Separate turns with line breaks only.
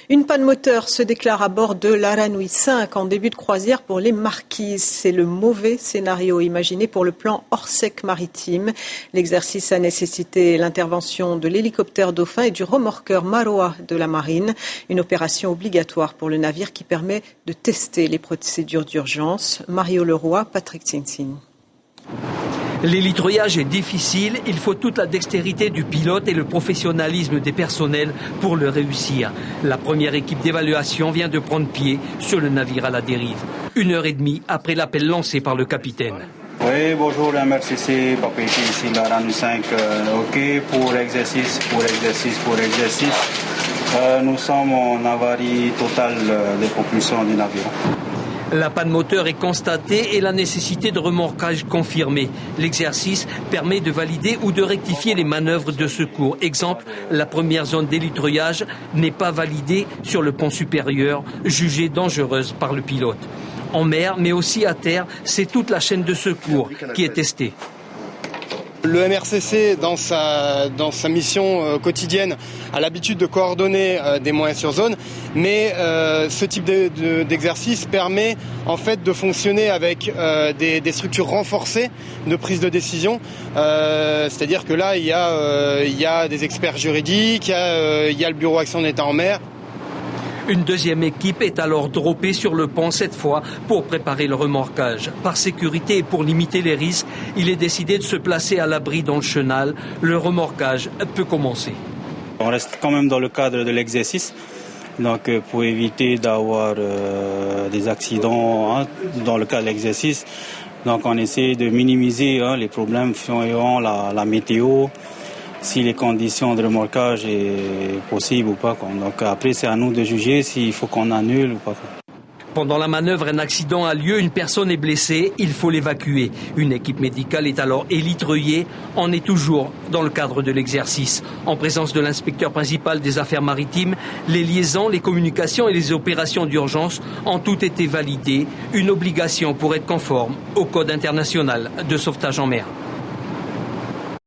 Une panne moteur se déclare à bord de l'Aranui 5 en début de croisière pour les Marquises. C'est le mauvais scénario imaginé pour le plan Orsec maritime. L'exercice a nécessité l'intervention de l'hélicoptère Dauphin et du remorqueur Maroa de la marine. Une opération obligatoire pour le navire qui permet de tester les procédures d'urgence. Mario Leroy, Patrick Tsinsin.
L'hélitreuillage est difficile, il faut toute la dextérité du pilote et le professionnalisme des personnels pour le réussir. La première équipe d'évaluation vient de prendre pied sur le navire à la dérive. 1h30 après l'appel lancé par le capitaine.
Oui, bonjour, la MRCC, Papa ici, l'Aranui 5, OK, pour exercice. Nous sommes en avarie totale de propulsion du navire.
La panne moteur est constatée et la nécessité de remorquage confirmée. L'exercice permet de valider ou de rectifier les manœuvres de secours. Exemple, la première zone d'hélitreuillage n'est pas validée sur le pont supérieur, jugée dangereuse par le pilote. En mer, mais aussi à terre, c'est toute la chaîne de secours qui est testée.
Le MRCC, dans sa mission quotidienne, a l'habitude de coordonner des moyens sur zone, mais ce type d'exercice permet en fait de fonctionner avec des structures renforcées de prise de décision. C'est-à-dire que là, il y a des experts juridiques, il y a le bureau Action d'État en mer.
Une deuxième équipe est alors droppée sur le pont, cette fois pour préparer le remorquage. Par sécurité et pour limiter les risques, il est décidé de se placer à l'abri dans le chenal. Le remorquage peut commencer.
On reste quand même dans le cadre de l'exercice, donc pour éviter d'avoir des accidents dans le cadre de l'exercice. Donc on essaie de minimiser les problèmes suivant la météo, si les conditions de remorquage est possible ou pas. Donc après, c'est à nous de juger s'il faut qu'on annule ou pas.
Pendant la manœuvre, un accident a lieu, une personne est blessée, il faut l'évacuer. Une équipe médicale est alors élitreuillée. On est toujours dans le cadre de l'exercice. En présence de l'inspecteur principal des affaires maritimes, les liaisons, les communications et les opérations d'urgence ont toutes été validées. Une obligation pour être conforme au Code international de sauvetage en mer.